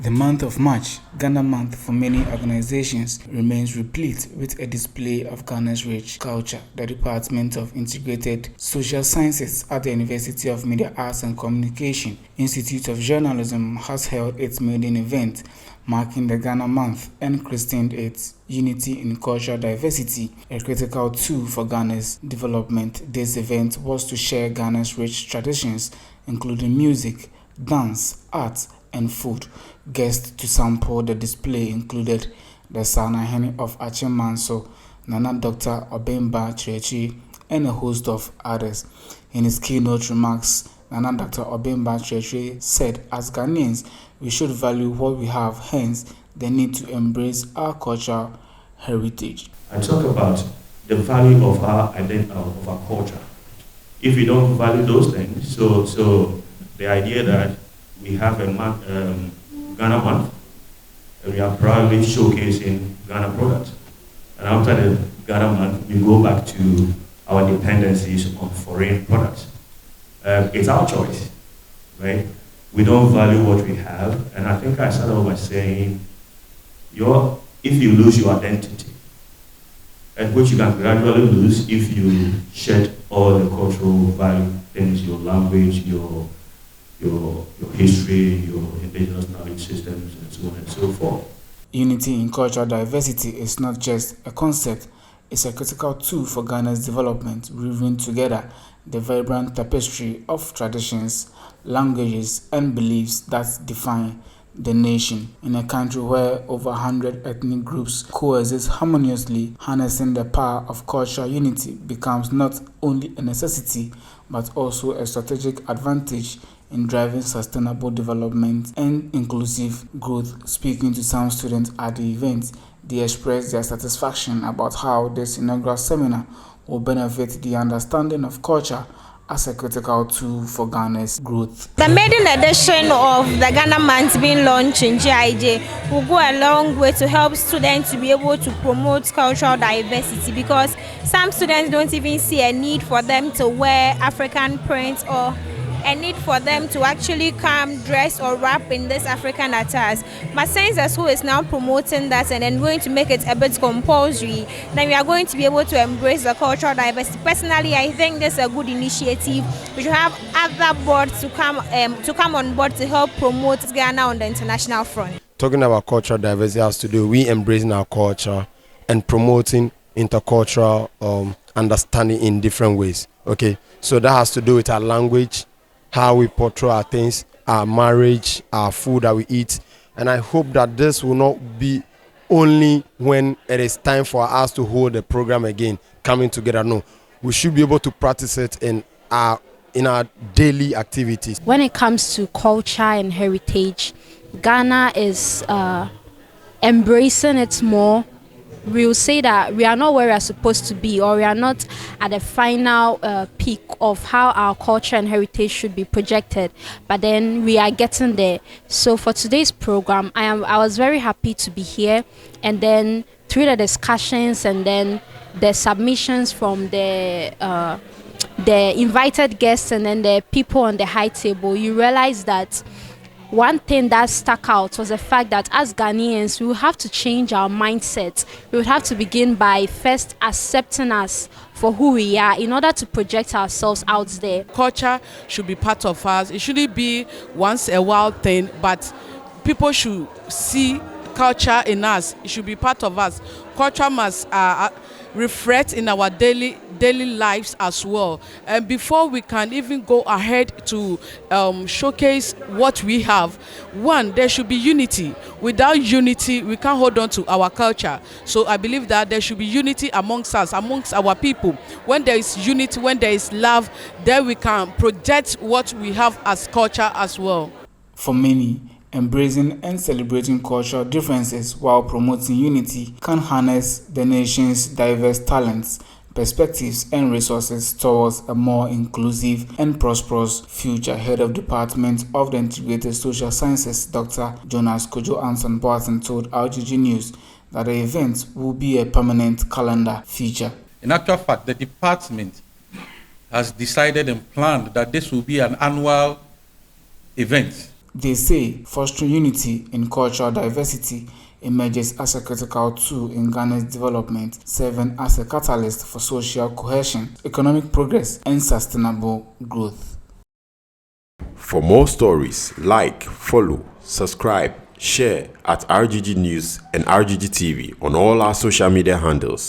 The month of March, Ghana Month for many organizations, remains replete with a display of Ghana's rich culture. The Department of Integrated Social Sciences at the University of Media Arts and Communication Institute of Journalism has held its maiden event, marking the Ghana Month, and christened it Unity in Cultural Diversity, a critical tool for Ghana's development. This event was to share Ghana's rich traditions, including music, dance, art, and food. Guests to sample the display included the Sanahene of Achimanso, Nana Dr. Obemba Chirechi, and a host of others. In his keynote remarks, Nana Dr. Obemba Chirechi said, "As Ghanaians, we should value what we have, hence the need to embrace our cultural heritage." I talk about the value of our identity, of our culture. If we don't value those things, so the idea that we have a Ghana Month, and we are proudly showcasing Ghana products. And after the Ghana Month, we go back to our dependencies on foreign products. It's our choice, right? We don't value what we have, and I think I started off by saying, if you lose your identity, and which you can gradually lose if you shed all the cultural value things, your language, your history, your indigenous knowledge systems, and so on and so forth. Unity in cultural diversity is not just a concept, it's a critical tool for Ghana's development, weaving together the vibrant tapestry of traditions, languages, and beliefs that define the nation. In a country where over 100 ethnic groups coexist harmoniously, harnessing the power of cultural unity becomes not only a necessity, but also a strategic advantage in driving sustainable development and inclusive growth. Speaking to some students at the event, they expressed their satisfaction about how this inaugural seminar will benefit the understanding of culture as a critical tool for Ghana's growth. The maiden edition of the Ghana Month being launched in GIJ will go a long way to help students to be able to promote cultural diversity, because some students don't even see a need for them to wear African prints or a need for them to actually come dressed or wrap in this African attire. But since the school is now promoting that and then going to make it a bit compulsory, then we are going to be able to embrace the cultural diversity. Personally, I think this is a good initiative. We should have other boards to come on board to help promote Ghana on the international front. Talking about cultural diversity has to do with embracing our culture and promoting intercultural understanding in different ways. Okay, so that has to do with our language, how we portray our things, our marriage, our food that we eat. And I hope that this will not be only when it is time for us to hold the program again, coming together. No, we should be able to practice it in our daily activities. When it comes to culture and heritage, Ghana is embracing it more. We will say that we are not where we are supposed to be, or we are not at the final peak of how our culture and heritage should be projected, but then we are getting there. So for today's program, I was very happy to be here, and then through the discussions and then the submissions from the invited guests and then the people on the high table, you realize that one thing that stuck out was the fact that as Ghanaians, we will have to change our mindset. We would have to begin by first accepting us for who we are in order to project ourselves out there. Culture should be part of us. It shouldn't be once a while thing, but people should see culture in us. It should be part of us. Culture must reflect in our daily lives as well. And before we can even go ahead to showcase what we have, one, there should be unity. Without unity, we can't hold on to our culture. So I believe that there should be unity amongst us, amongst our people. When there is unity, when there is love, then we can project what we have as culture as well. For many, embracing and celebrating cultural differences while promoting unity can harness the nation's diverse talents, perspectives, and resources towards a more inclusive and prosperous future. Head of Department of the Integrated Social Sciences, Dr. Jonas Kojo Anson Boateng, told RGG News that the event will be a permanent calendar feature. In actual fact, the department has decided and planned that this will be an annual event. They say fostering unity in cultural diversity emerges as a critical tool in Ghana's development, serving as a catalyst for social cohesion, economic progress, and sustainable growth. For more stories, like, follow, subscribe, share at RGG News and RGG TV on all our social media handles.